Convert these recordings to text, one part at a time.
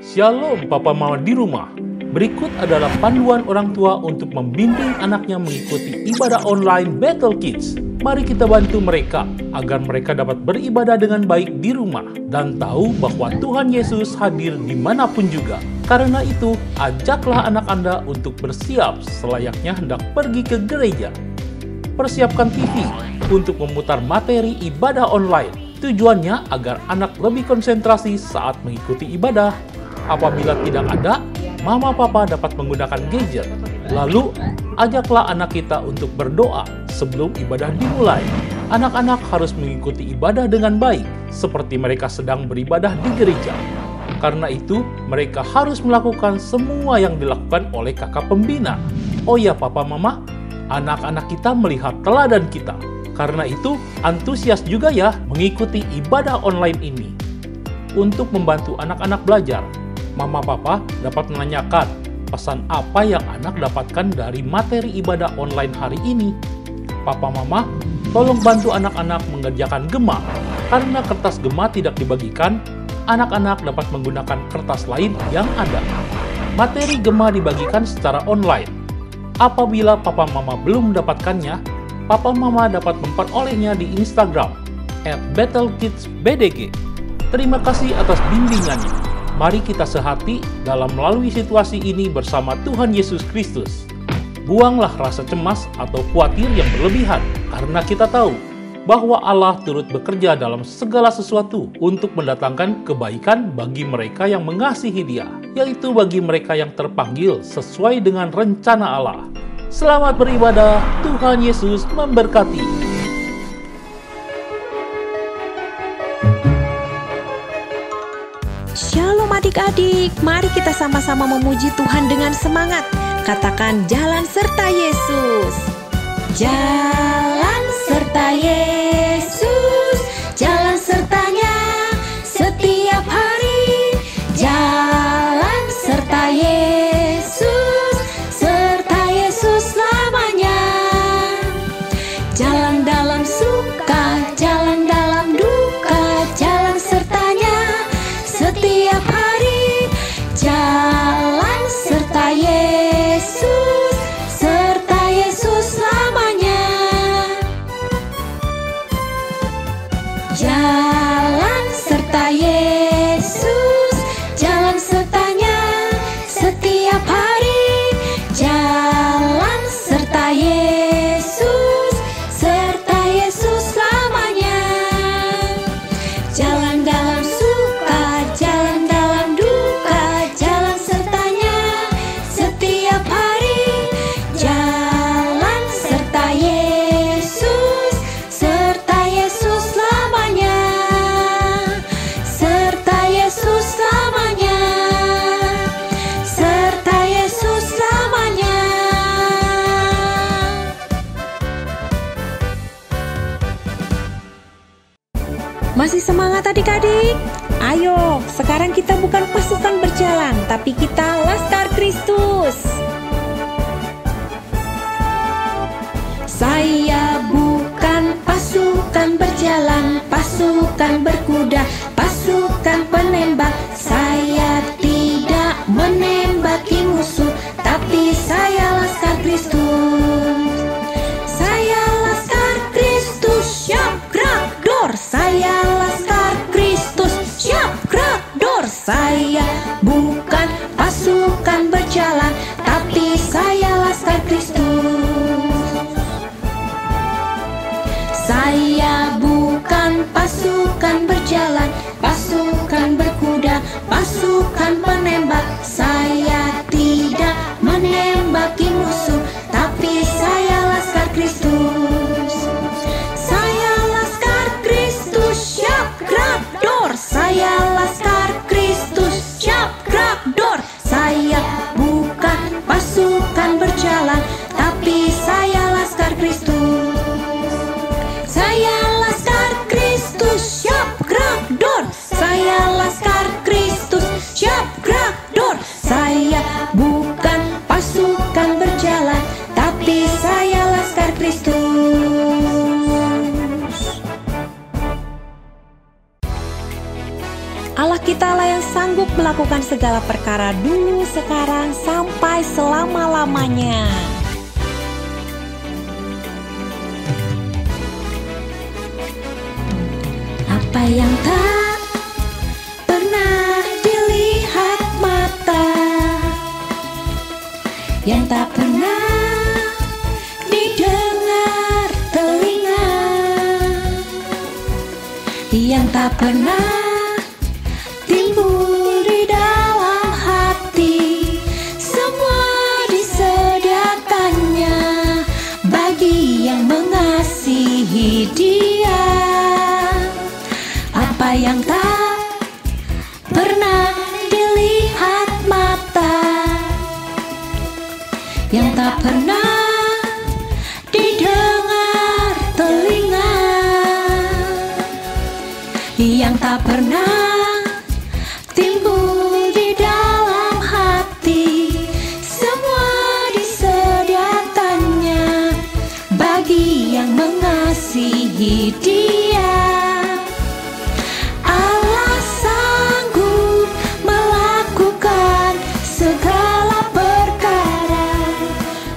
Shalom Papa Mama di rumah. Berikut adalah panduan orang tua untuk membimbing anaknya mengikuti ibadah online Battle Kids. Mari kita bantu mereka agar mereka dapat beribadah dengan baik di rumah dan tahu bahwa Tuhan Yesus hadir dimanapun juga. Karena itu, ajaklah anak Anda untuk bersiap selayaknya hendak pergi ke gereja. Persiapkan TV untuk memutar materi ibadah online. Tujuannya agar anak lebih konsentrasi saat mengikuti ibadah. Apabila tidak ada, Mama Papa dapat menggunakan gadget. Lalu, ajaklah anak kita untuk berdoa sebelum ibadah dimulai. Anak-anak harus mengikuti ibadah dengan baik, seperti mereka sedang beribadah di gereja. Karena itu, mereka harus melakukan semua yang dilakukan oleh kakak pembina. Oh ya Papa Mama, anak-anak kita melihat teladan kita. Karena itu, antusias juga ya mengikuti ibadah online ini. Untuk membantu anak-anak belajar, Mama Papa dapat menanyakan pesan apa yang anak dapatkan dari materi ibadah online hari ini. Papa Mama, tolong bantu anak-anak mengerjakan gema. Karena kertas gema tidak dibagikan, anak-anak dapat menggunakan kertas lain yang ada. Materi gema dibagikan secara online. Apabila Papa Mama belum mendapatkannya, Papa Mama dapat memperolehnya di Instagram @battlekidsbdg. Terima kasih atas bimbingannya. Mari kita sehati dalam melalui situasi ini bersama Tuhan Yesus Kristus. Buanglah rasa cemas atau khawatir yang berlebihan, karena kita tahu bahwa Allah turut bekerja dalam segala sesuatu untuk mendatangkan kebaikan bagi mereka yang mengasihi Dia, yaitu bagi mereka yang terpanggil sesuai dengan rencana Allah. Selamat beribadah, Tuhan Yesus memberkati. Shalom adik-adik, mari kita sama-sama memuji Tuhan dengan semangat. Katakan jalan serta Yesus. Jalan serta Yesus, jalan sertanya setiap hari. Jalan serta Yesus, serta Yesus selamanya. Jalan dalam suka, jalan dalam duka, jalan sertanya setiap hari. Jalan serta Yesus, serta Yesus selamanya. Jalan serta Yesus, jalan sertanya setiap hari. Jalan serta Yesus, serta Yesus selamanya. Jalan dalam suka, jalan dalam duka, jalan sertanya setiap hari. Jalan serta Yesus, serta Yesus selamanya. Serta Yesus selamanya. Serta Yesus selamanya. Masih semangat adik-adik? Ayo, sekarang kita bukan pasukan berjalan, tapi kita Laskar Kristus. Saya bukan pasukan berjalan, pasukan berkuda, pasukan penembak. Saya tidak menembaki musuh, tapi saya Laskar Kristus. Saya Laskar Kristus, siap gerak dor. Saya Laskar Kristus, siap gerak dor. Saya bukan pasukan berjalan, tapi saya Laskar Kristus. Saya bukan pasukan berjalan, pasukan berkuda, pasukan penembak. Saya tidak menembaki musuh, tapi saya Laskar Kristus. Saya Laskar Kristus, siap gerak dor. Saya Laskar Kristus, siap gerak dor. Saya bukan segala perkara dulu, sekarang, sampai selama-lamanya. Apa yang tak pernah dilihat mata, yang tak pernah didengar telinga, yang tak pernah timbul di dalam hati, semua disediakannya bagi yang mengasihi Dia. Apa yang tak pernah dilihat mata, yang tak pernah didengar telinga, yang tak pernah timbul di dalam hati, semua disediakannya bagi yang mengasihi Dia. Allah sanggup melakukan segala perkara,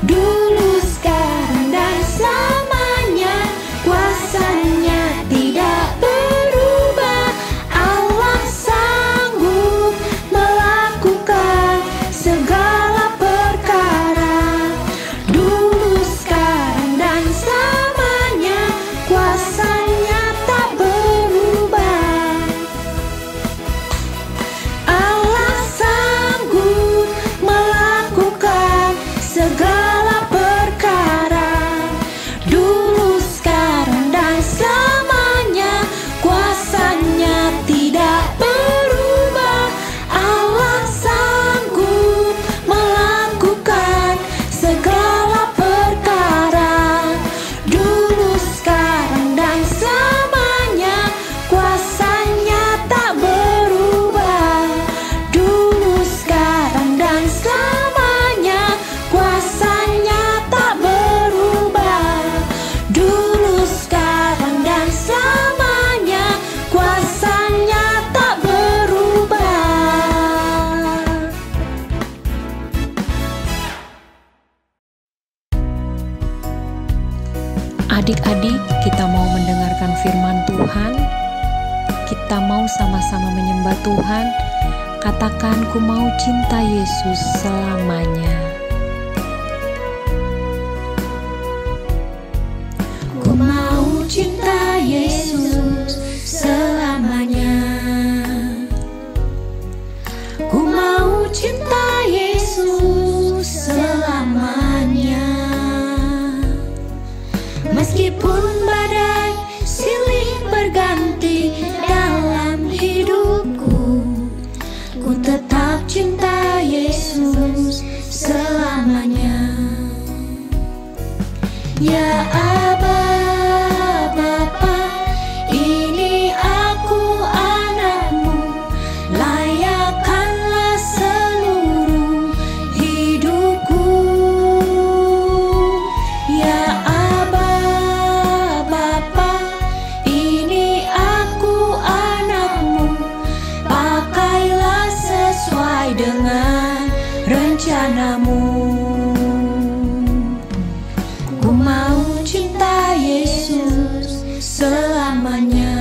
dulu, sekarang, dan selamanya. Kuasanya tidak berubah. Allah sanggup melakukan segala perkara, dulu, sekarang, dan selamanya. Kuasanya tak berubah. Allah sanggup melakukan segala perkara, dulu, sekarang, dan selamanya. Kuasanya tidak berubah. Allah sanggup melakukan segala perkara, dulu, sekarang, dan selamanya. Kuasanya tak berubah. Dulu, sekarang, dan selamanya. Kuasanya tak berubah. Dulu, sekarang, dan selamanya. Kuasanya tak berubah. Adik-adik, kita mau mendengarkan firman Tuhan. Kita mau sama-sama menyembah Tuhan. Katakan, ku mau cinta Yesus selamanya. Ku mau cinta Yesus selamanya. Ku mau cinta Yesus selamanya. Meskipun badai silih berganti dalam hidupku, ku tetap cinta Yesus selamanya. Ya Aba, Bapa, ini aku anakmu, layakkanlah seluruh hidupku. Ya Aba, Bapa, ini aku anakmu, pakailah sesuai dengan rencanamu. Ku mau cinta Yesus selamanya.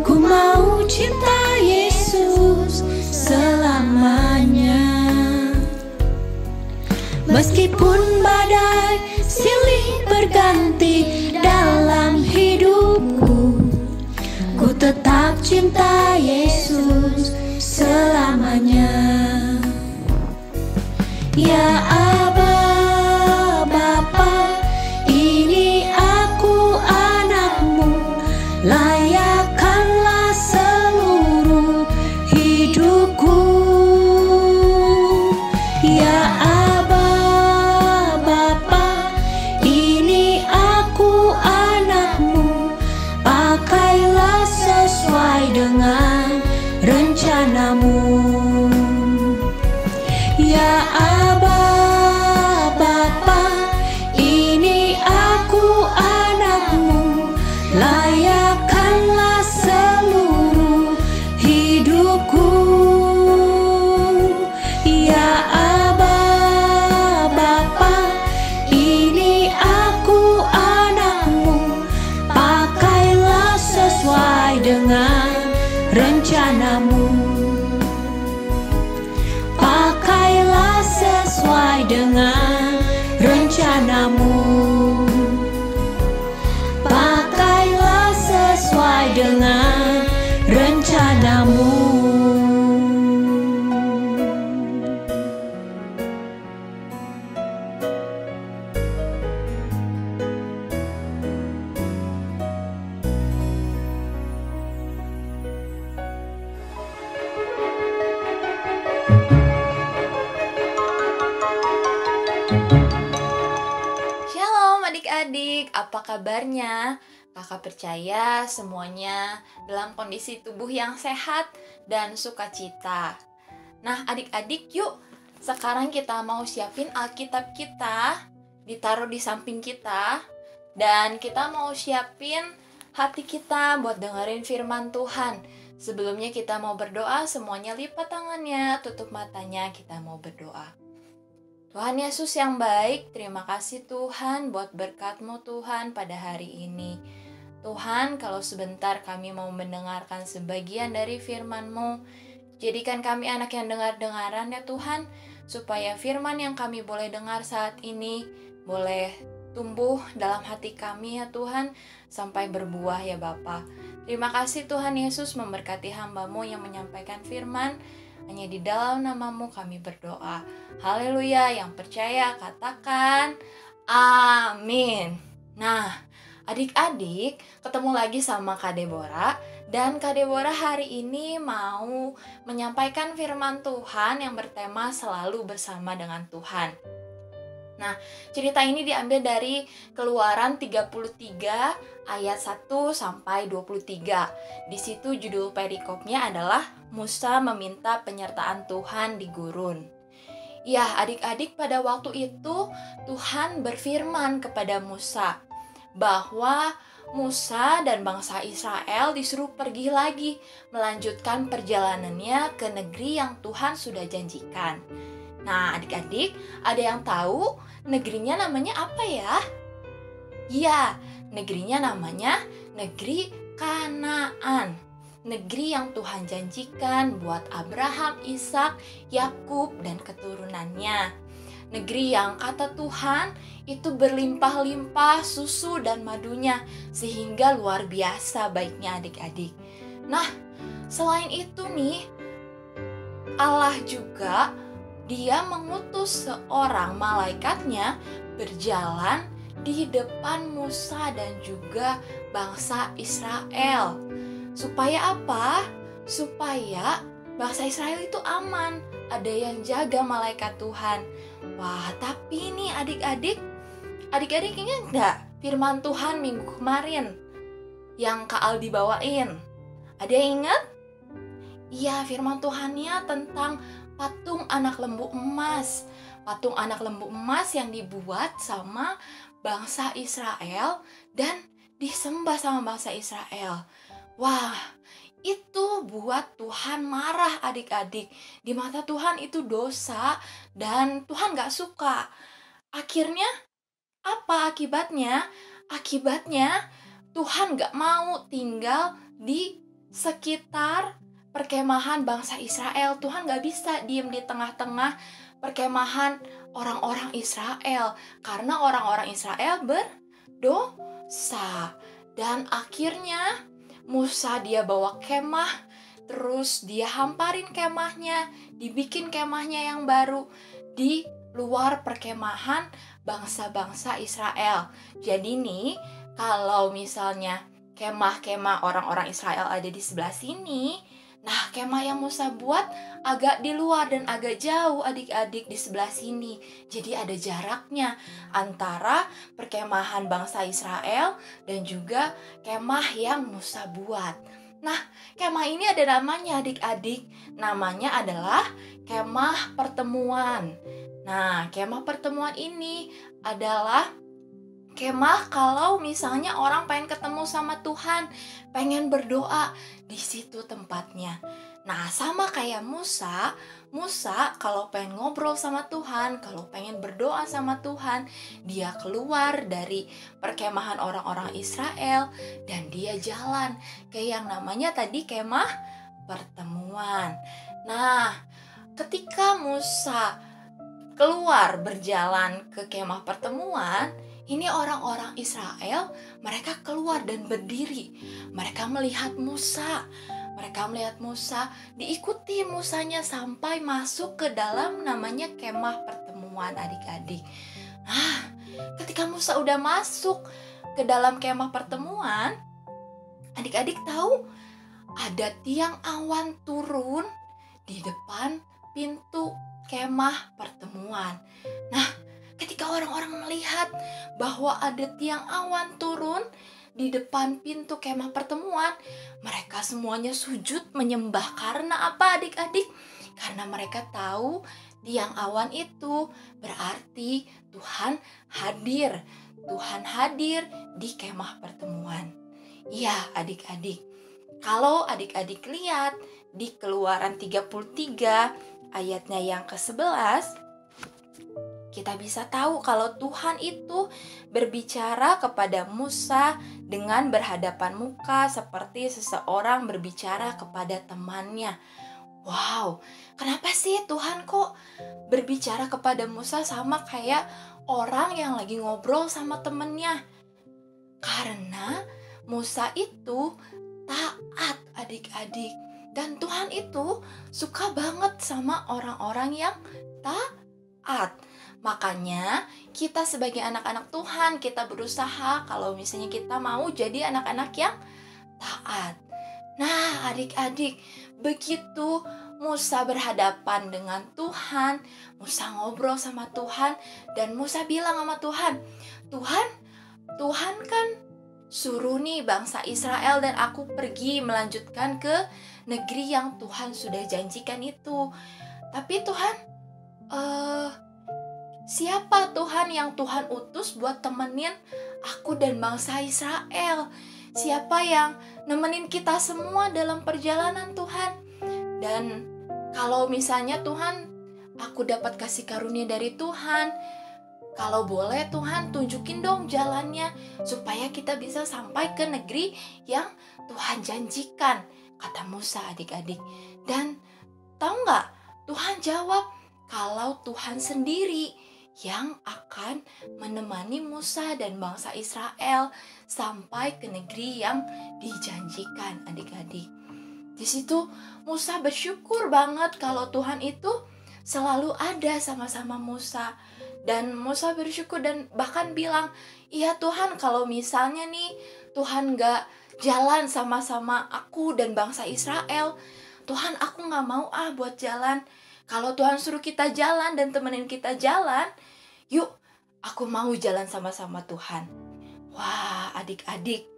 Ku mau cinta Yesus selamanya. Meskipun badai silih berganti dalam hidupku, ku tetap cinta Yesus selamanya. Ya Aba, Bapa, ini aku anakmu, layakkanlah seluruh hidupku. Ya Aba, Bapa, ini aku anakmu, pakailah sesuai dengan rencanamu. Ya Aba, Bapa, ini aku anakmu, layakkanlah seluruh hidup. rohku. Ya Aba, Bapa, ini aku anakmu, pakailah sesuai dengan rencanamu. Pakailah sesuai dengan rencanamu. Pakailah sesuai dengan rencanamu. Shalom adik-adik, apa kabarnya? Kakak percaya semuanya dalam kondisi tubuh yang sehat dan sukacita. Nah adik-adik yuk, sekarang kita mau siapin Alkitab kita, ditaruh di samping kita. Dan kita mau siapin hati kita buat dengerin firman Tuhan. Sebelumnya kita mau berdoa, semuanya lipat tangannya, tutup matanya, kita mau berdoa. Tuhan Yesus yang baik, terima kasih Tuhan buat berkat-Mu Tuhan pada hari ini. Tuhan, kalau sebentar kami mau mendengarkan sebagian dari firman-Mu, jadikan kami anak yang dengar-dengaran ya Tuhan, supaya firman yang kami boleh dengar saat ini boleh tumbuh dalam hati kami ya Tuhan, sampai berbuah ya Bapa. Terima kasih Tuhan Yesus memberkati hamba-Mu yang menyampaikan firman. Hanya di dalam nama-Mu kami berdoa. Haleluya, yang percaya katakan amin. Nah, adik-adik ketemu lagi sama Kak Deborah. Dan Kak Deborah hari ini mau menyampaikan firman Tuhan yang bertema selalu bersama dengan Tuhan. Nah, cerita ini diambil dari Keluaran 33 ayat 1 sampai 23. Di situ judul perikopnya adalah Musa meminta penyertaan Tuhan di gurun. Ya, adik-adik, pada waktu itu Tuhan berfirman kepada Musa bahwa Musa dan bangsa Israel disuruh pergi lagi melanjutkan perjalanannya ke negeri yang Tuhan sudah janjikan. Nah, adik-adik, ada yang tahu negerinya namanya apa ya? Ya, negerinya namanya negeri Kanaan. Negeri yang Tuhan janjikan buat Abraham, Ishak, Yakub, dan keturunannya. Negeri yang kata Tuhan itu berlimpah-limpah susu dan madunya, sehingga luar biasa baiknya adik-adik. Nah, selain itu nih, Allah juga Dia mengutus seorang malaikatnya berjalan di depan Musa dan juga bangsa Israel. Supaya apa? Supaya bangsa Israel itu aman. Ada yang jaga malaikat Tuhan. Wah, tapi ini adik-adik ingat nggak firman Tuhan minggu kemarin yang Kak Aldi bawain? Ada yang ingat? Iya, firman Tuhannya tentang patung anak lembu emas. Patung anak lembu emas yang dibuat sama bangsa Israel dan disembah sama bangsa Israel. Wah, itu buat Tuhan marah adik-adik. Di mata Tuhan itu dosa dan Tuhan gak suka. Akhirnya apa akibatnya? Akibatnya Tuhan gak mau tinggal di sekitar perkemahan bangsa Israel. Tuhan gak bisa diem di tengah-tengah perkemahan orang-orang Israel. Karena orang-orang Israel berdosa. Dan akhirnya Musa dia bawa kemah, terus dia hamparin kemahnya, dibikin kemahnya yang baru di luar perkemahan bangsa-bangsa Israel. Jadi nih, kalau misalnya kemah-kemah orang-orang Israel ada di sebelah sini, nah kemah yang Musa buat agak di luar dan agak jauh adik-adik di sebelah sini. Jadi ada jaraknya antara perkemahan bangsa Israel dan juga kemah yang Musa buat. Nah, kemah ini ada namanya adik-adik. Namanya adalah kemah pertemuan. Nah, kemah pertemuan ini adalah kemah kalau misalnya orang pengen ketemu sama Tuhan, pengen berdoa, di situ tempatnya. Nah, sama kayak Musa kalau pengen ngobrol sama Tuhan, kalau pengen berdoa sama Tuhan, dia keluar dari perkemahan orang-orang Israel dan dia jalan ke yang namanya tadi kemah pertemuan. Nah, ketika Musa keluar berjalan ke kemah pertemuan, ini orang-orang Israel, mereka keluar dan berdiri. Mereka melihat Musa, diikuti Musanya sampai masuk ke dalam namanya kemah pertemuan, adik-adik. Nah, ketika Musa udah masuk ke dalam kemah pertemuan, adik-adik tahu ada tiang awan turun di depan pintu kemah pertemuan. Nah, ketika orang-orang melihat bahwa ada tiang awan turun di depan pintu kemah pertemuan, mereka semuanya sujud menyembah. Karena apa, adik-adik? Karena mereka tahu tiang awan itu berarti Tuhan hadir. Tuhan hadir di kemah pertemuan. Iya, adik-adik. Kalau adik-adik lihat di Keluaran 33 ayatnya yang ke-11, kita bisa tahu kalau Tuhan itu berbicara kepada Musa dengan berhadapan muka seperti seseorang berbicara kepada temannya. Wow, kenapa sih Tuhan kok berbicara kepada Musa sama kayak orang yang lagi ngobrol sama temennya? Karena Musa itu taat, adik-adik. Dan Tuhan itu suka banget sama orang-orang yang taat. Makanya kita sebagai anak-anak Tuhan, kita berusaha kalau misalnya kita mau jadi anak-anak yang taat. Nah, adik-adik, begitu Musa berhadapan dengan Tuhan, Musa ngobrol sama Tuhan, dan Musa bilang sama Tuhan, Tuhan kan suruh nih bangsa Israel dan aku pergi melanjutkan ke negeri yang Tuhan sudah janjikan itu. Tapi Tuhan, siapa Tuhan yang Tuhan utus buat temenin aku dan bangsa Israel? Siapa yang nemenin kita semua dalam perjalanan Tuhan? Dan kalau misalnya Tuhan, aku dapat kasih karunia dari Tuhan, kalau boleh Tuhan tunjukin dong jalannya supaya kita bisa sampai ke negeri yang Tuhan janjikan, kata Musa, adik-adik. Dan tahu nggak? Tuhan jawab kalau Tuhan sendiri yang akan menemani Musa dan bangsa Israel sampai ke negeri yang dijanjikan, adik-adik. Di situ Musa bersyukur banget kalau Tuhan itu selalu ada sama-sama Musa. Dan Musa bersyukur dan bahkan bilang, iya Tuhan, kalau misalnya nih Tuhan gak jalan sama-sama aku dan bangsa Israel, Tuhan aku gak mau buat jalan. Kalau Tuhan suruh kita jalan dan temenin kita jalan, yuk aku mau jalan sama-sama Tuhan. Wah, adik-adik.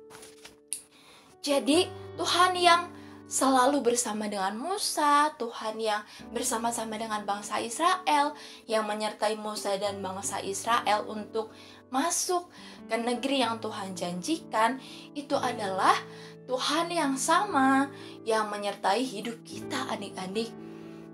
Jadi Tuhan yang selalu bersama dengan Musa, Tuhan yang bersama-sama dengan bangsa Israel, yang menyertai Musa dan bangsa Israel untuk masuk ke negeri yang Tuhan janjikan, itu adalah Tuhan yang sama yang menyertai hidup kita, adik-adik.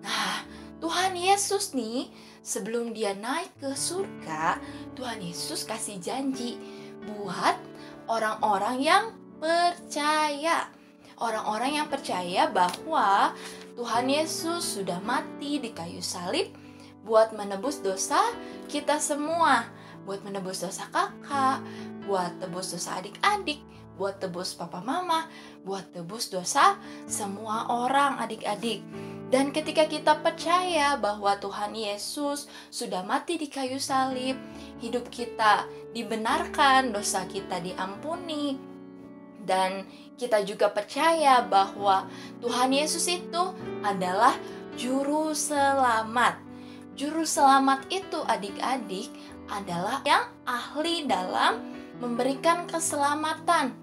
Nah, Tuhan Yesus nih, sebelum dia naik ke surga, Tuhan Yesus kasih janji buat orang-orang yang percaya. Orang-orang yang percaya bahwa Tuhan Yesus sudah mati di kayu salib buat menebus dosa kita semua, buat menebus dosa kakak, buat tebus dosa adik-adik, buat tebus papa mama, buat tebus dosa semua orang, adik-adik. Dan ketika kita percaya bahwa Tuhan Yesus sudah mati di kayu salib, hidup kita dibenarkan, dosa kita diampuni, dan kita juga percaya bahwa Tuhan Yesus itu adalah juru selamat. Juru selamat itu, adik-adik, adalah yang ahli dalam memberikan keselamatan.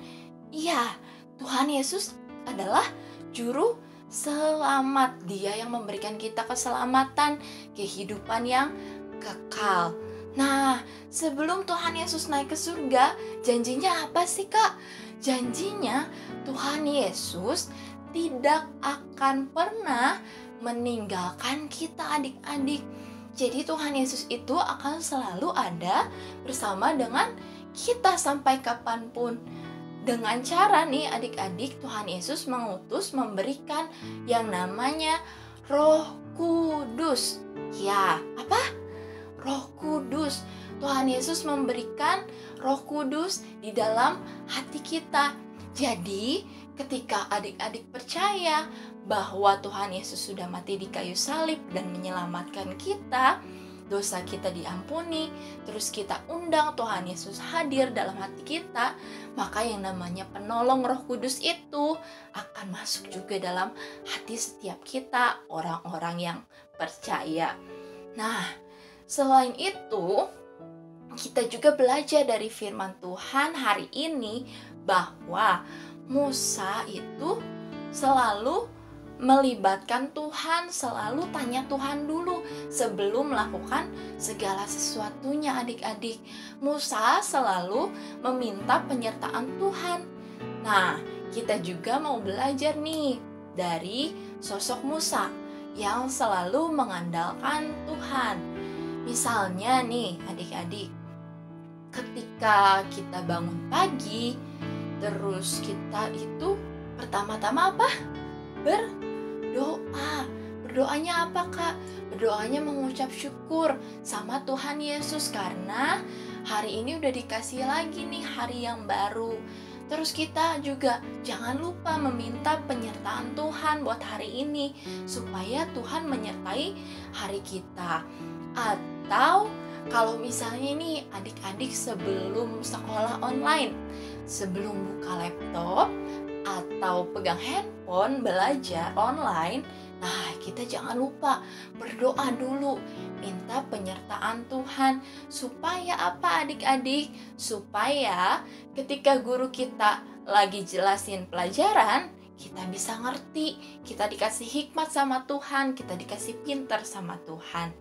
Iya, Tuhan Yesus adalah juru selamat. Dia yang memberikan kita keselamatan, kehidupan yang kekal. Nah, sebelum Tuhan Yesus naik ke surga, janjinya apa sih, Kak? Janjinya Tuhan Yesus tidak akan pernah meninggalkan kita adik-adik. Jadi Tuhan Yesus itu akan selalu ada bersama dengan kita sampai kapanpun. Dengan cara nih adik-adik, Tuhan Yesus mengutus memberikan yang namanya Roh Kudus. Ya, apa? Roh Kudus. Tuhan Yesus memberikan Roh Kudus di dalam hati kita. Jadi, ketika adik-adik percaya bahwa Tuhan Yesus sudah mati di kayu salib dan menyelamatkan kita, dosa kita diampuni, terus kita undang Tuhan Yesus hadir dalam hati kita, maka yang namanya penolong Roh Kudus itu akan masuk juga dalam hati setiap kita, orang-orang yang percaya. Nah, selain itu, kita juga belajar dari firman Tuhan hari ini bahwa Musa itu selalu melibatkan Tuhan, selalu tanya Tuhan dulu sebelum melakukan segala sesuatunya adik-adik. Musa selalu meminta penyertaan Tuhan. Nah, kita juga mau belajar nih dari sosok Musa yang selalu mengandalkan Tuhan. Misalnya nih adik-adik, ketika kita bangun pagi, terus kita itu pertama-tama apa? Berdoa. Berdoanya apa Kak? Berdoanya mengucap syukur sama Tuhan Yesus karena hari ini udah dikasih lagi nih hari yang baru. Terus kita juga jangan lupa meminta penyertaan Tuhan buat hari ini supaya Tuhan menyertai hari kita. Atau kalau misalnya nih adik-adik sebelum sekolah online, sebelum buka laptop atau pegang handphone belajar online, nah kita jangan lupa berdoa dulu, minta penyertaan Tuhan supaya apa adik-adik? Supaya ketika guru kita lagi jelasin pelajaran, kita bisa ngerti, kita dikasih hikmat sama Tuhan, kita dikasih pintar sama Tuhan.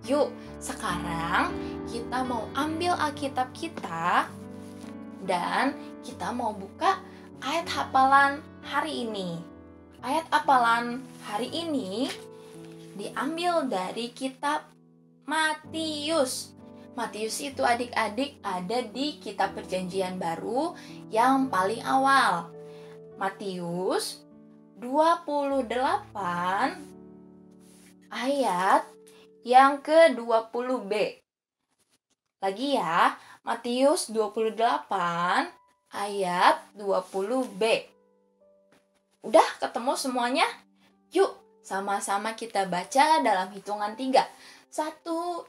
Yuk, sekarang kita mau ambil Alkitab kita dan kita mau buka ayat hafalan hari ini. Ayat hafalan hari ini diambil dari kitab Matius. Matius itu adik-adik ada di kitab Perjanjian Baru yang paling awal. Matius 28 ayat yang ke-20b. Lagi ya, Matius 28 ayat 20b. Udah ketemu semuanya? Yuk, sama-sama kita baca dalam hitungan 3. 1, 2,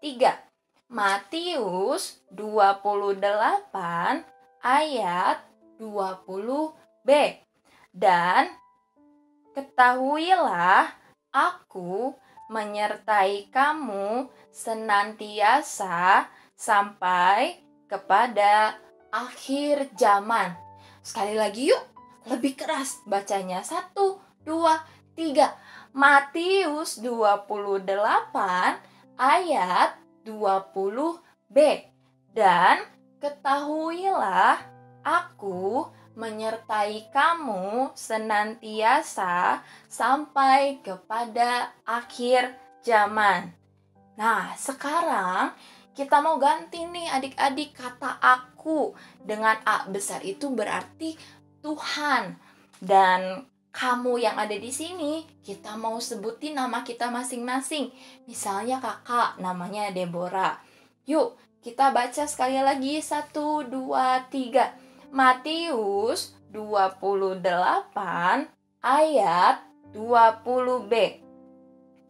3. Matius 28 ayat 20b. Dan ketahuilah aku menyertai kamu senantiasa sampai kepada akhir zaman. Sekali lagi yuk, lebih keras bacanya. 1, 2, 3. Matius 28 ayat 20b. Dan ketahuilah aku menyertai kamu senantiasa sampai kepada akhir zaman. Nah, sekarang kita mau ganti nih adik-adik kata aku. Dengan A besar itu berarti Tuhan. Dan kamu yang ada di sini, kita mau sebutin nama kita masing-masing. Misalnya kakak, namanya Deborah. Yuk, kita baca sekali lagi. 1, 2, 3. Matius 28 ayat 20b.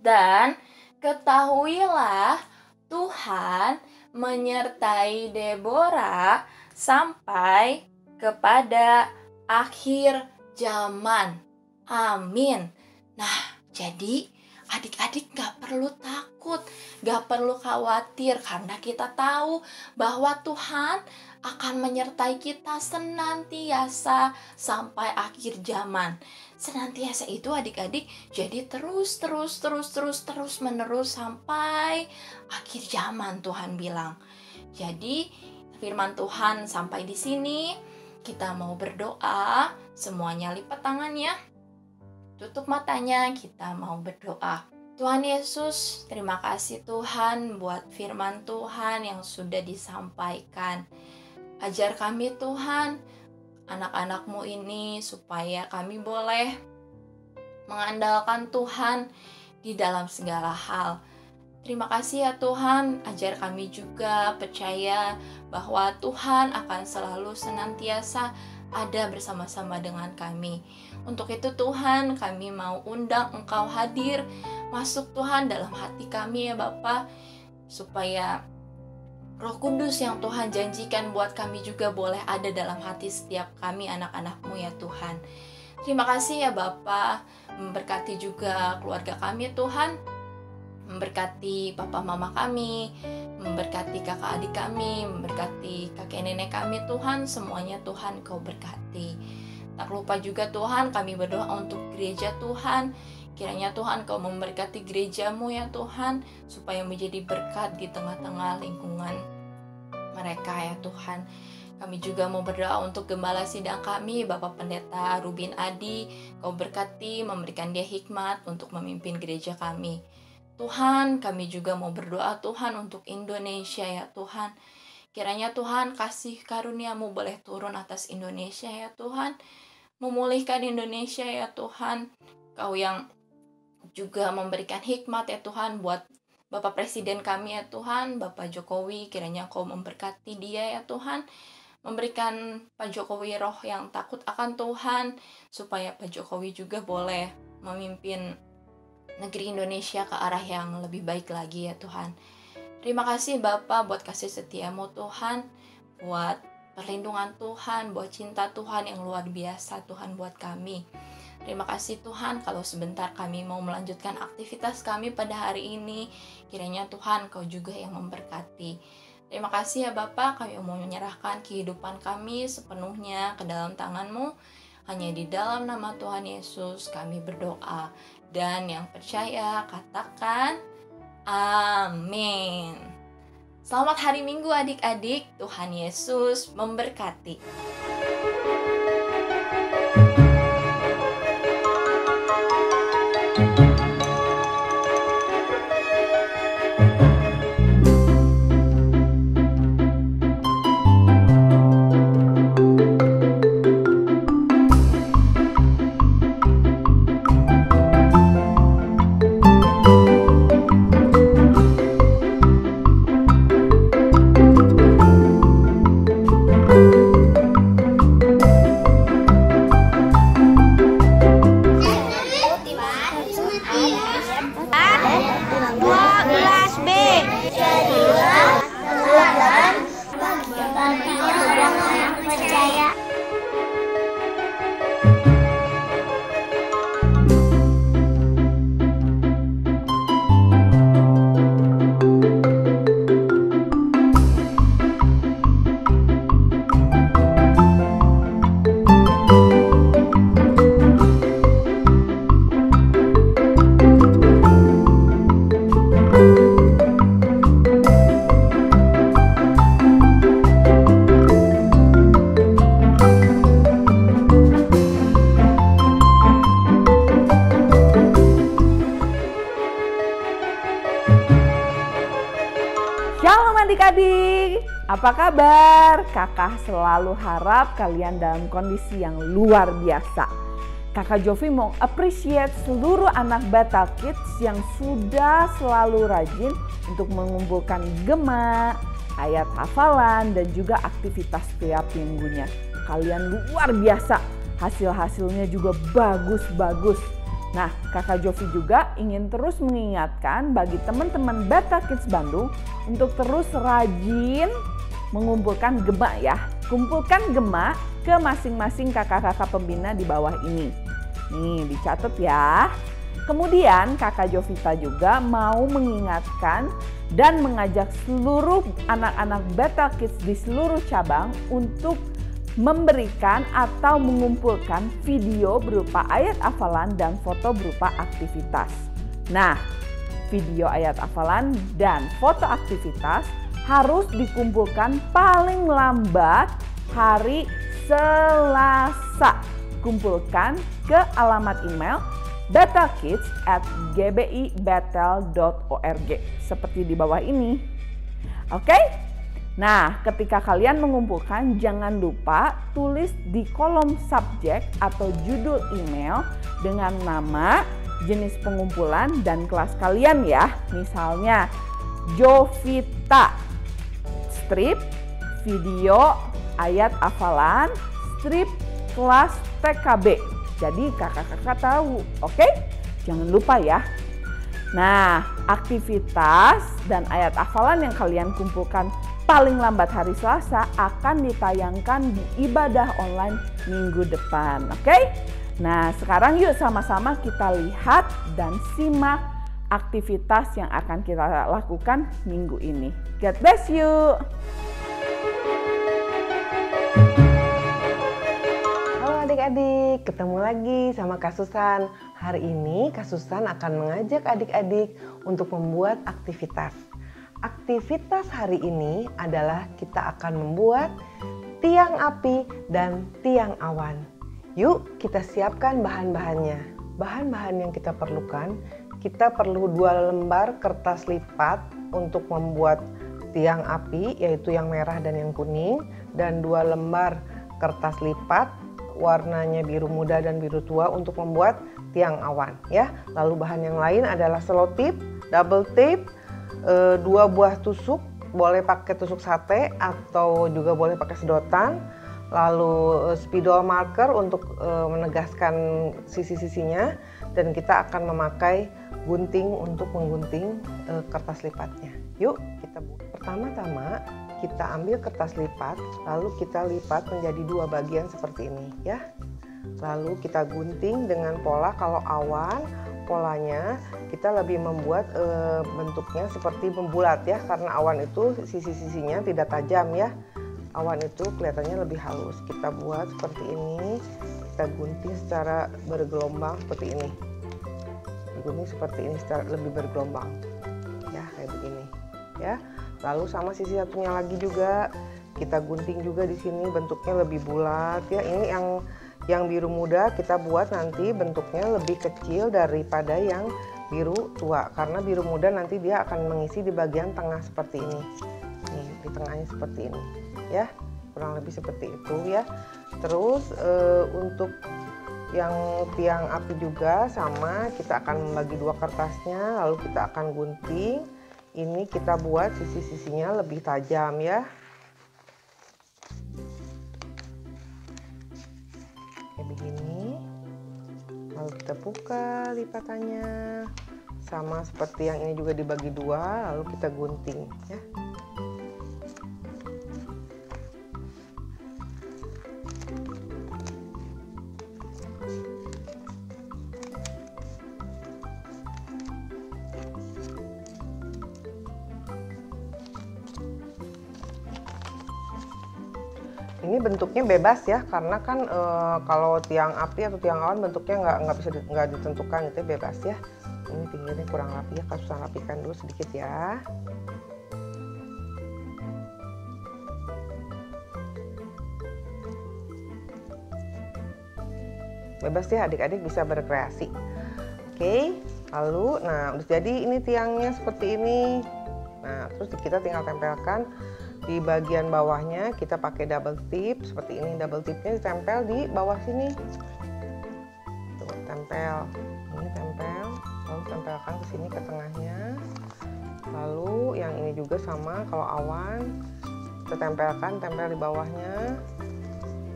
Dan ketahuilah Tuhan menyertai Deborah sampai kepada akhir zaman. Amin. Nah, jadi adik-adik gak perlu takut, gak perlu khawatir karena kita tahu bahwa Tuhan akan menyertai kita senantiasa sampai akhir zaman. Senantiasa itu adik-adik jadi terus menerus sampai akhir zaman Tuhan bilang. Jadi firman Tuhan sampai di sini. Kita mau berdoa, semuanya lipat tangannya, tutup matanya, kita mau berdoa. Tuhan Yesus, terima kasih Tuhan buat firman Tuhan yang sudah disampaikan. Ajar kami Tuhan, anak-anak-Mu ini, supaya kami boleh mengandalkan Tuhan di dalam segala hal. Terima kasih ya Tuhan, ajar kami juga percaya bahwa Tuhan akan selalu senantiasa ada bersama-sama dengan kami. Untuk itu Tuhan, kami mau undang Engkau hadir, masuk Tuhan dalam hati kami ya Bapa, supaya Roh Kudus yang Tuhan janjikan buat kami juga boleh ada dalam hati setiap kami anak-anak-Mu ya Tuhan. Terima kasih ya Bapa, memberkati juga keluarga kami Tuhan, memberkati papa mama kami, memberkati kakak adik kami, memberkati kakek nenek kami Tuhan, semuanya Tuhan Kau berkati. Tak lupa juga Tuhan, kami berdoa untuk gereja Tuhan. Kiranya Tuhan Kau memberkati gereja-Mu ya Tuhan, supaya menjadi berkat di tengah-tengah lingkungan mereka ya Tuhan. Kami juga mau berdoa untuk gembala sidang kami, Bapak Pendeta Rubin Adi. Kau berkati, memberikan dia hikmat untuk memimpin gereja kami. Tuhan, kami juga mau berdoa Tuhan untuk Indonesia ya Tuhan. Kiranya Tuhan kasih karunia-Mu boleh turun atas Indonesia ya Tuhan. Memulihkan Indonesia ya Tuhan. Kau yang juga memberikan hikmat ya Tuhan buat Bapak Presiden kami ya Tuhan, Bapak Jokowi. Kiranya Kau memberkati dia ya Tuhan. Memberikan Pak Jokowi roh yang takut akan Tuhan, supaya Pak Jokowi juga boleh memimpin negeri Indonesia ke arah yang lebih baik lagi ya Tuhan. Terima kasih Bapa buat kasih setia-Mu Tuhan, buat perlindungan Tuhan, buat cinta Tuhan yang luar biasa Tuhan buat kami. Terima kasih Tuhan, kalau sebentar kami mau melanjutkan aktivitas kami pada hari ini, kiranya Tuhan Kau juga yang memberkati. Terima kasih ya Bapa, kami mau menyerahkan kehidupan kami sepenuhnya ke dalam tangan-Mu. Hanya di dalam nama Tuhan Yesus kami berdoa. Dan yang percaya katakan amin. Selamat hari Minggu adik-adik, Tuhan Yesus memberkati. Adik-adik, apa kabar? Kakak selalu harap kalian dalam kondisi yang luar biasa. Kakak Jovi mau appreciate seluruh anak Bethel Kids yang sudah selalu rajin untuk mengumpulkan gema, ayat hafalan, dan juga aktivitas tiap minggunya. Kalian luar biasa, hasil-hasilnya juga bagus-bagus. Nah, Kakak Jovi juga ingin terus mengingatkan bagi teman-teman Bethel Kids Bandung untuk terus rajin mengumpulkan gema ya. Kumpulkan gema ke masing-masing kakak-kakak pembina di bawah ini. Nih, dicatat ya. Kemudian Kakak Jovita juga mau mengingatkan dan mengajak seluruh anak-anak Bethel Kids di seluruh cabang untuk memberikan atau mengumpulkan video berupa ayat hafalan dan foto berupa aktivitas. Nah, video ayat hafalan dan foto aktivitas harus dikumpulkan paling lambat hari Selasa. Kumpulkan ke alamat email betelkids@gbibetel.org seperti di bawah ini. Oke? Nah, ketika kalian mengumpulkan, jangan lupa tulis di kolom subjek atau judul email dengan nama, jenis pengumpulan, dan kelas kalian ya. Misalnya, Jovita, strip, video, ayat hafalan, strip, kelas TKB. Jadi kakak-kakak tahu, oke? Jangan lupa ya. Nah, aktivitas dan ayat hafalan yang kalian kumpulkan paling lambat hari Selasa akan ditayangkan di ibadah online minggu depan, oke? Nah, sekarang yuk sama-sama kita lihat dan simak aktivitas yang akan kita lakukan minggu ini. God bless you! Adik-adik, ketemu lagi sama Kak Susan. Hari ini Kak Susan akan mengajak adik-adik untuk membuat aktivitas. Aktivitas hari ini adalah kita akan membuat tiang api dan tiang awan. Yuk kita siapkan bahan-bahannya. Bahan-bahan yang kita perlukan, kita perlu 2 lembar kertas lipat untuk membuat tiang api, yaitu yang merah dan yang kuning, dan 2 lembar kertas lipat warnanya biru muda dan biru tua untuk membuat tiang awan ya. Lalu bahan yang lain adalah selotip, double tape, 2 buah tusuk, boleh pakai tusuk sate atau juga boleh pakai sedotan. Lalu spidol marker untuk menegaskan sisi-sisinya, dan kita akan memakai gunting untuk menggunting kertas lipatnya. Yuk kita buat. Pertama-tama kita ambil kertas lipat, lalu kita lipat menjadi 2 bagian seperti ini ya. Lalu kita gunting dengan pola, kalau awan polanya kita lebih membuat bentuknya seperti membulat ya, karena awan itu sisi-sisinya tidak tajam ya. Awan itu kelihatannya lebih halus. Kita buat seperti ini, kita gunting secara bergelombang seperti ini. Gunting seperti ini secara lebih bergelombang ya, kayak begini ya. Lalu sama sisi satunya lagi juga kita gunting juga di sini, bentuknya lebih bulat ya. Ini yang biru muda kita buat nanti bentuknya lebih kecil daripada yang biru tua, karena biru muda nanti dia akan mengisi di bagian tengah seperti ini. Nih, di tengahnya seperti ini ya, kurang lebih seperti itu ya. Terus untuk yang tiang api juga sama, kita akan membagi 2 kertasnya, lalu kita akan gunting. Ini kita buat sisi-sisinya lebih tajam ya. Kayak begini. Lalu kita buka lipatannya. Sama seperti yang ini juga dibagi 2, lalu kita gunting ya. Ini bentuknya bebas ya, karena kan kalau tiang api atau tiang awan bentuknya nggak ditentukan gitu, bebas ya. Ini pinggirnya kurang rapi ya, Kak Susan rapikan dulu sedikit ya. Bebas ya, adik-adik bisa berkreasi. Oke, lalu nah udah jadi ini tiangnya seperti ini. Nah terus kita tinggal tempelkan di bagian bawahnya, kita pakai double tip seperti ini. Double tipnya ditempel di bawah sini. Tuh, tempel. Ini tempel. Lalu tempelkan ke sini ke tengahnya. Lalu yang ini juga sama, kalau awan kita tempelkan, tempel di bawahnya.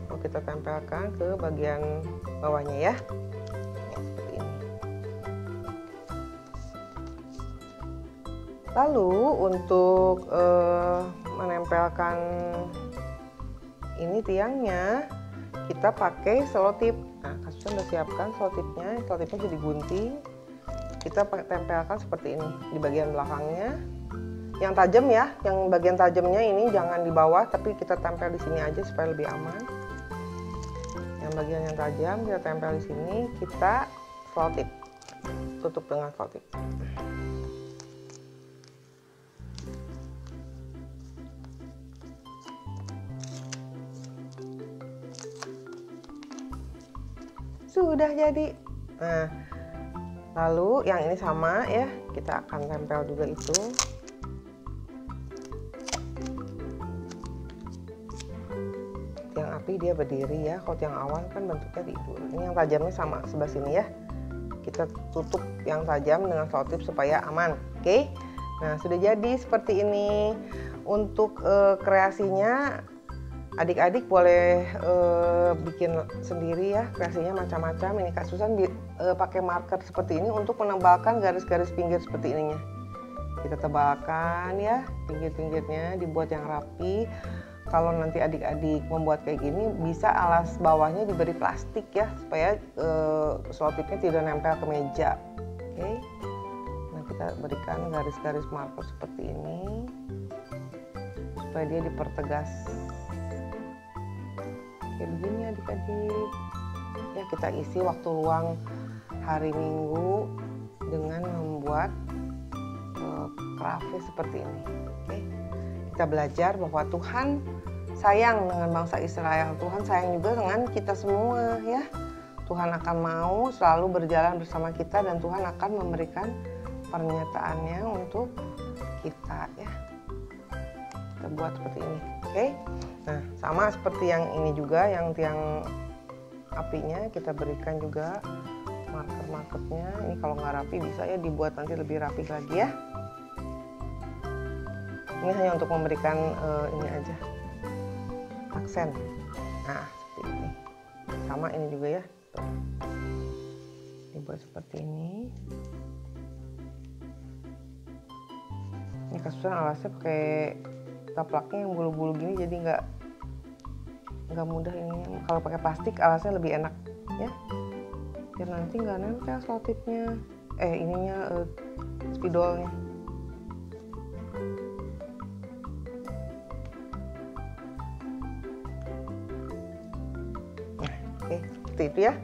Lalu kita tempelkan ke bagian bawahnya ya. Seperti ini. Lalu untuk menempelkan ini tiangnya, kita pakai selotip. Nah, Kak Susan udah siapkan selotipnya. Selotipnya jadi gunting. Kita tempelkan seperti ini di bagian belakangnya. Yang tajam ya, yang bagian tajamnya ini jangan di bawah, tapi kita tempel di sini aja supaya lebih aman. Yang bagian yang tajam kita tempel di sini, kita selotip. Tutup dengan selotip. udah jadi. Nah, lalu yang ini sama ya, kita akan tempel juga itu. Tiang api dia berdiri ya, kalau tiang awan kan bentuknya tidur. Ini yang tajamnya sama sebelah sini ya. Kita tutup yang tajam dengan selotip supaya aman. Oke. Nah, sudah jadi seperti ini. Untuk kreasinya adik-adik boleh bikin sendiri ya, kreasinya macam-macam. Ini Kak Susan pakai marker seperti ini untuk menebalkan garis-garis pinggir seperti ininya. Kita tebalkan ya, pinggir-pinggirnya dibuat yang rapi. Kalau nanti adik-adik membuat kayak gini, bisa alas bawahnya diberi plastik ya, supaya selotipnya tidak nempel ke meja. Oke. Nah, kita berikan garis-garis marker seperti ini supaya dia dipertegas. Kayak begini adik-adik. Ya, kita isi waktu luang hari Minggu dengan membuat craft seperti ini. Oke. Kita belajar bahwa Tuhan sayang dengan bangsa Israel. Tuhan sayang juga dengan kita semua ya. Tuhan akan mau selalu berjalan bersama kita dan Tuhan akan memberikan pernyataannya untuk kita ya. Kita buat seperti ini. Oke. Nah, sama seperti yang ini juga, yang tiang apinya kita berikan juga marker-markernya. Ini kalau nggak rapi bisa ya dibuat nanti lebih rapi lagi ya. Ini hanya untuk memberikan ini aja, aksen. Nah, seperti ini. Sama ini juga ya. Tuh. Dibuat seperti ini. Ini kasusan alasnya pakai taplaknya yang bulu-bulu gini, jadi nggak mudah ini. Kalau pakai plastik alasnya lebih enak ya. Biar nanti nggak nempel selotipnya. Ininya spidolnya. Oke, seperti itu ya.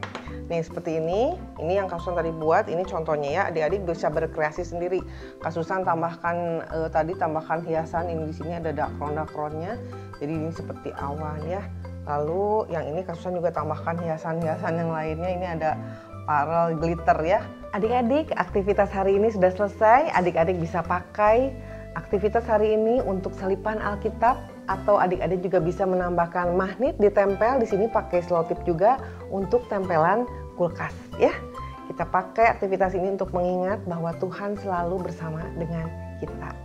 Nih seperti ini yang Kak Susan tadi buat, ini contohnya ya, adik-adik bisa berkreasi sendiri. Kak Susan tambahkan tambahkan hiasan, ini di sini ada dakron-dakronnya, jadi ini seperti awan ya. Lalu yang ini Kak Susan juga tambahkan hiasan-hiasan yang lainnya, ini ada parel glitter ya. Adik-adik, aktivitas hari ini sudah selesai, adik-adik bisa pakai aktivitas hari ini untuk selipan Alkitab, atau adik-adik juga bisa menambahkan magnet ditempel di sini pakai selotip juga untuk tempelan kulkas ya. Kita pakai aktivitas ini untuk mengingat bahwa Tuhan selalu bersama dengan kita.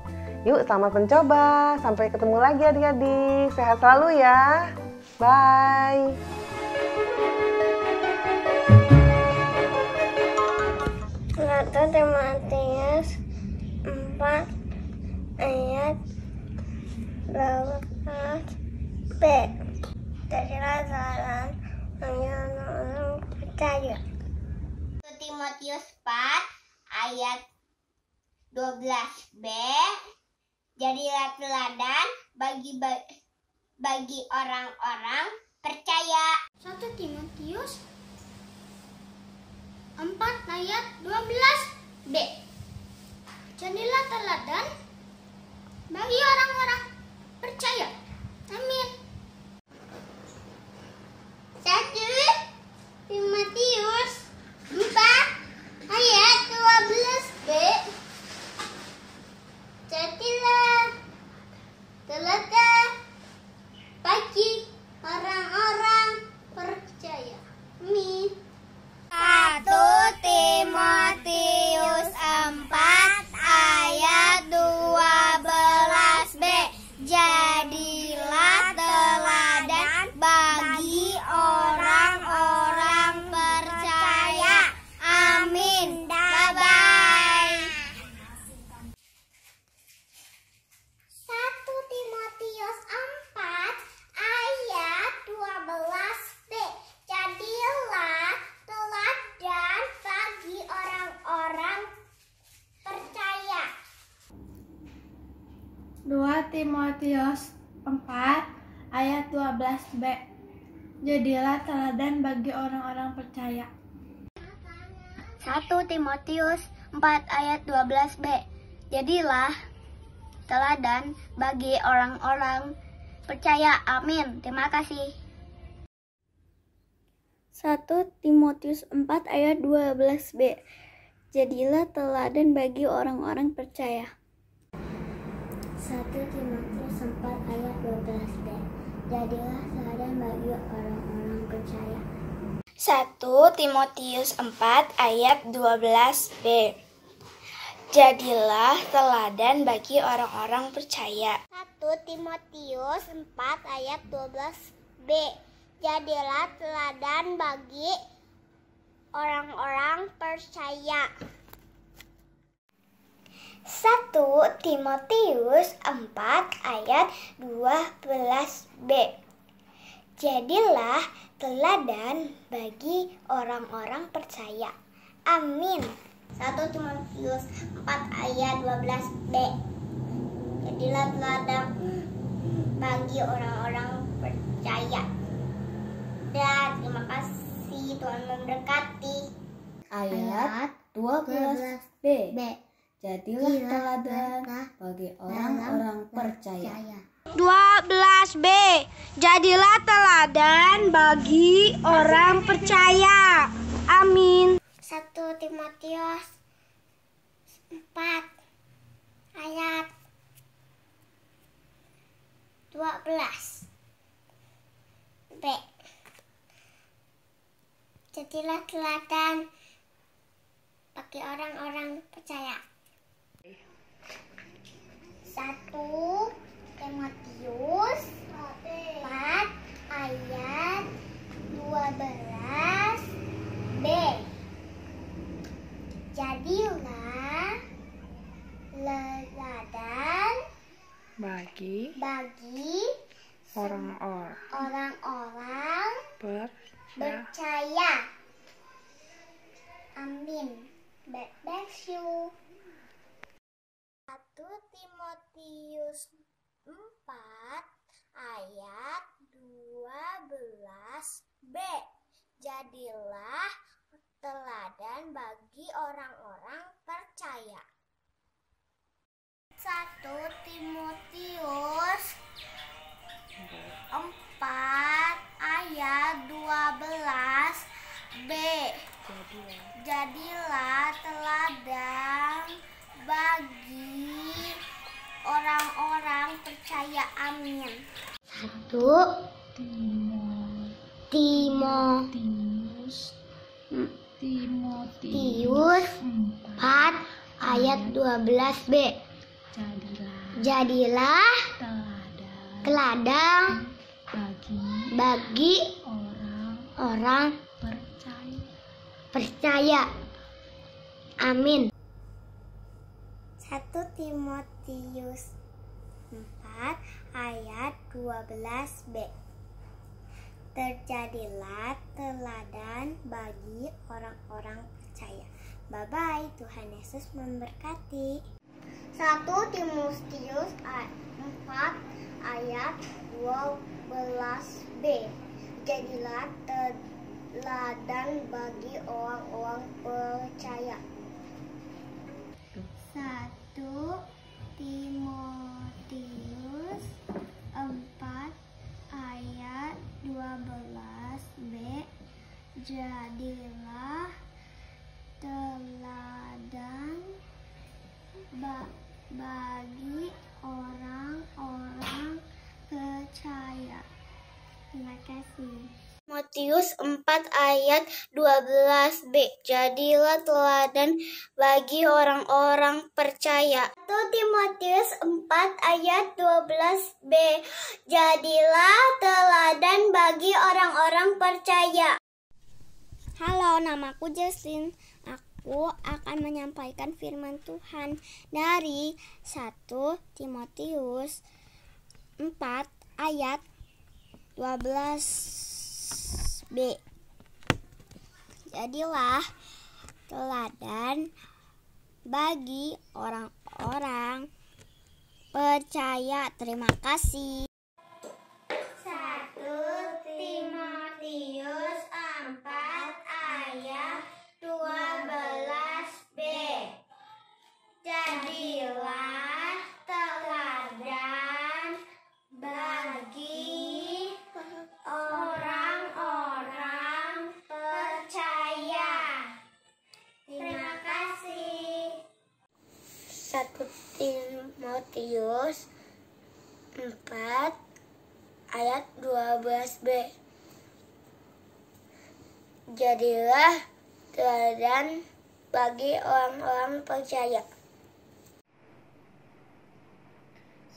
Yuk, selamat mencoba. Sampai ketemu lagi adik-adik. Sehat selalu ya. Bye. Matius 4 ayat 12b. Jadilah teladan bagi orang percaya. Timotius 4 ayat 12b. Jadilah teladan bagi orang-orang percaya. 1 Timotius 4 ayat 12b. Jadilah teladan bagi orang-orang percaya. Amin. 1 Timotius 4 ayat 12b. Jadilah teladan bagi orang-orang percaya. Amin. 1 Timotius 4 ayat 12b. Jadilah teladan bagi orang-orang percaya. Amin. Bye-bye. 1 Timotius 4 ayat 12b. Jadilah teladan bagi orang-orang percaya. 2 Timotius 4 ayat 12b. Jadilah teladan bagi orang-orang percaya. 1 Timotius 4 ayat 12b. Jadilah teladan bagi orang-orang percaya. Amin. Terima kasih. 1 Timotius 4 ayat 12b. Jadilah teladan bagi orang-orang percaya. 1 Timotius 4 ayat 12b. Jadilah teladan bagi orang-orang percaya. 1 Timotius 4 ayat 12b. Jadilah teladan bagi orang-orang percaya. 1 Timotius 4 ayat 12b. Jadilah teladan bagi orang-orang percaya. 1 Timotius 4 ayat 12b. Jadilah teladan bagi orang-orang percaya. Amin. 1 Timotius 4 ayat 12b. Jadilah teladan bagi orang-orang percaya. Dan terima kasih, Tuhan memberkati. Ayat 12b. Jadilah teladan bagi orang-orang percaya. 12b. Jadilah teladan bagi orang percaya. Amin. 1 Timotius 4 ayat 12b. Jadilah teladan bagi orang-orang percaya. 1 Timotius 4 ayat 12b. Jadilah teladan bagi orang-orang percaya. Amin. Bless you. 1 Timotius 4 ayat 12b. Jadilah teladan bagi orang-orang percaya. 1 Timotius 4 ayat 12b. Jadilah teladan bagi orang-orang percaya. Amin. 1 Timotius 4 ayat 12b. Jadilah teladan bagi orang percaya. Amin. 1 Timotius 4 ayat 12b. Terjadilah teladan bagi orang-orang percaya. Bye-bye, Tuhan Yesus memberkati. 1 Timotius 4 ayat 12b. Jadilah teladan bagi orang-orang percaya. 1 Timotius 4 ayat 12b. Jadilah teladan bagi orang-orang percaya. Terima kasih. Timotius 4 ayat 12b. Jadilah teladan bagi orang-orang percaya. 1 Timotius 4 ayat 12b. Jadilah teladan bagi orang-orang percaya. Halo, namaku Jesslyn. Aku akan menyampaikan firman Tuhan dari 1 Timotius 4 ayat 12b. Jadilah teladan bagi orang-orang percaya. Terima kasih. 1 Timotius 4 ayat 12b. Jadilah teladan bagi orang-orang 1 Timotius 4 ayat 12b. Jadilah teladan bagi orang-orang percaya.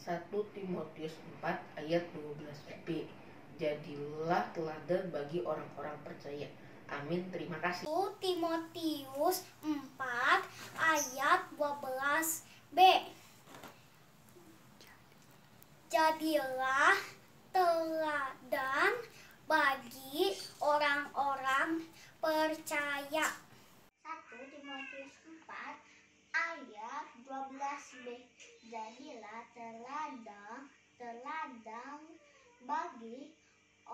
1 Timotius 4 ayat 12b. Jadilah teladan bagi orang-orang percaya. Amin. Terima kasih. 1 Timotius 4 ayat 12b. Jadilah teladan bagi orang-orang percaya. 1 Timotius 4 ayat 12b. Jadilah teladan bagi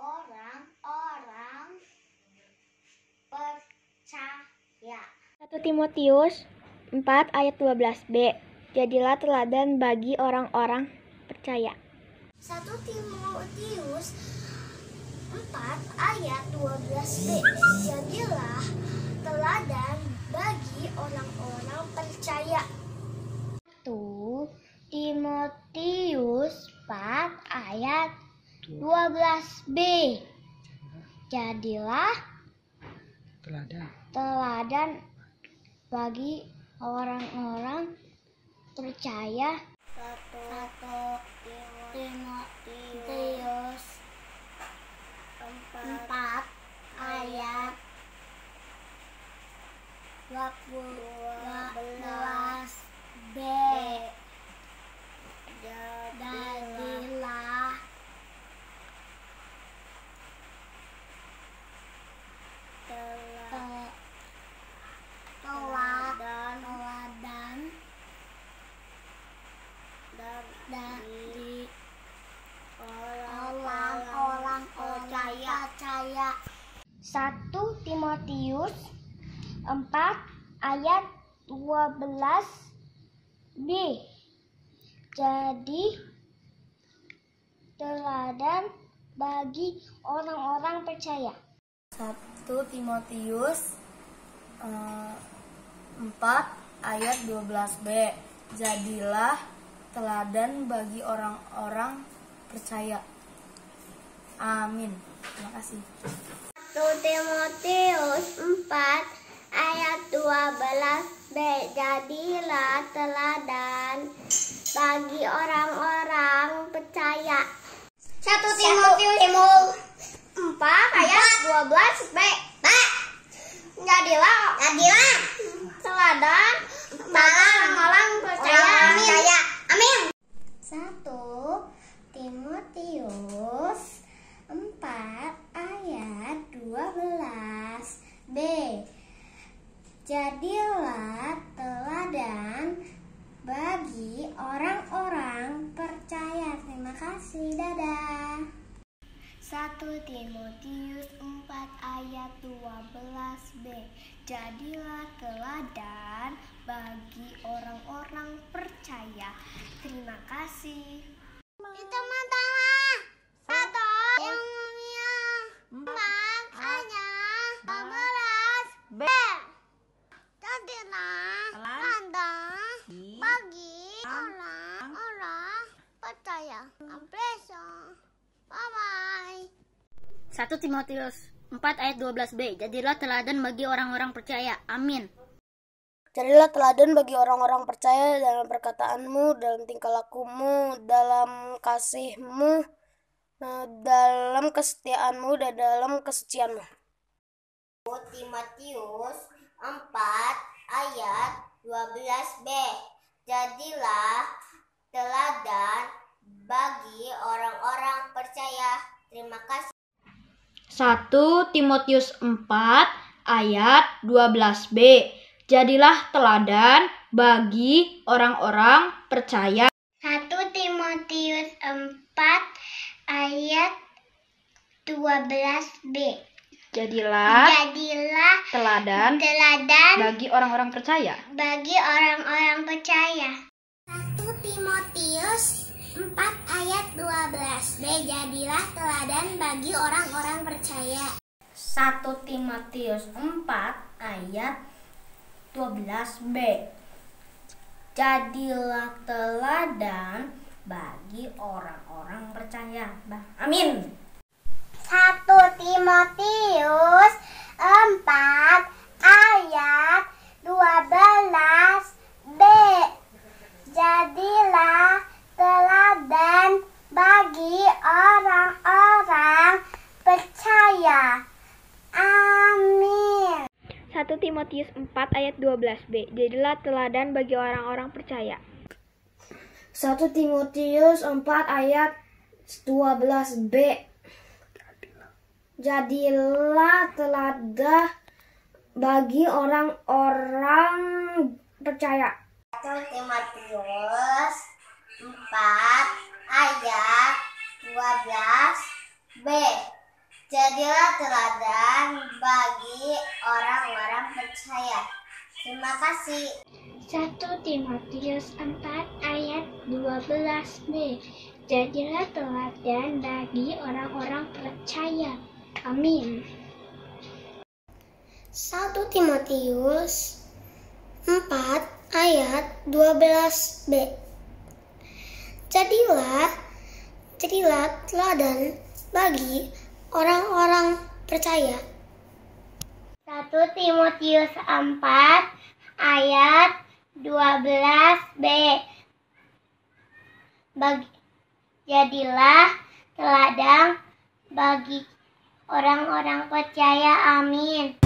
orang-orang percaya. 1 Timotius 4 ayat 12b. Jadilah teladan bagi orang-orang percaya. 1 Timotius 4 ayat 12b. Jadilah teladan bagi orang-orang percaya. 1 Timotius 4 ayat 12b. Jadilah teladan bagi orang-orang percaya. 1 Timotius 4 ayat 12b. Jadilah teladan dari orang-orang percaya. 1 Timotius 4 ayat 12b. Jadi teladan bagi orang-orang percaya. 1 Timotius 4 ayat 12b. Jadilah teladan bagi orang-orang percaya. Amin. Terima kasih. 1 Timotius 4 ayat 12b. Jadilah teladan bagi orang-orang percaya. 1 Timotius 4 ayat 12b. Jadilah teladan bagi orang-orang percaya. Amin. 1 Timotius 4 ayat 12b. Jadilah teladan bagi orang-orang percaya. Terima kasih. Dadah. 1 Timotius 4 ayat 12b. Jadilah teladan bagi orang-orang percaya. Terima kasih. Teman-teman, 1 yang mulia 4 ayat 12b. Jadilah teladan bagi orang-orang percaya. Bye-bye. 1 Timotius 4 ayat 12b. Jadilah teladan bagi orang-orang percaya. Amin. Jadilah teladan bagi orang-orang percaya dalam perkataanmu, dalam tingkah lakumu, dalam kasihmu, dalam kesetiaanmu, dan dalam kesucianmu. Timotius 4 ayat 12b. Jadilah teladan bagi orang-orang percaya. Terima kasih. 1 Timotius 4 ayat 12b. Jadilah teladan bagi orang-orang percaya. 1 Timotius 4 ayat 12b. Jadilah teladan bagi orang-orang percaya. Bagi orang-orang percaya. 1 Timotius 4 ayat 12b. Jadilah teladan bagi orang-orang percaya. 1 Timotius 4 ayat 12b. Jadilah teladan bagi orang-orang percaya. Amin. 1 Timotius 4 ayat 12b. Jadilah teladan bagi orang-orang percaya. Amin. 1 Timotius 4 ayat 12b. Jadilah teladan bagi orang-orang percaya. 1 Timotius 4 ayat 12b. Jadilah teladan bagi orang-orang percaya. 1 Timotius 4 ayat 12b. Jadilah teladan bagi orang-orang percaya. Terima kasih. 1 Timotius 4 ayat 12b. Jadilah teladan bagi orang-orang percaya. Amin. 1 Timotius 4 ayat 12b. Jadilah teladan bagi orang-orang percaya. 1 Timotius 4 ayat 12b. Jadilah teladan bagi orang-orang percaya. Amin.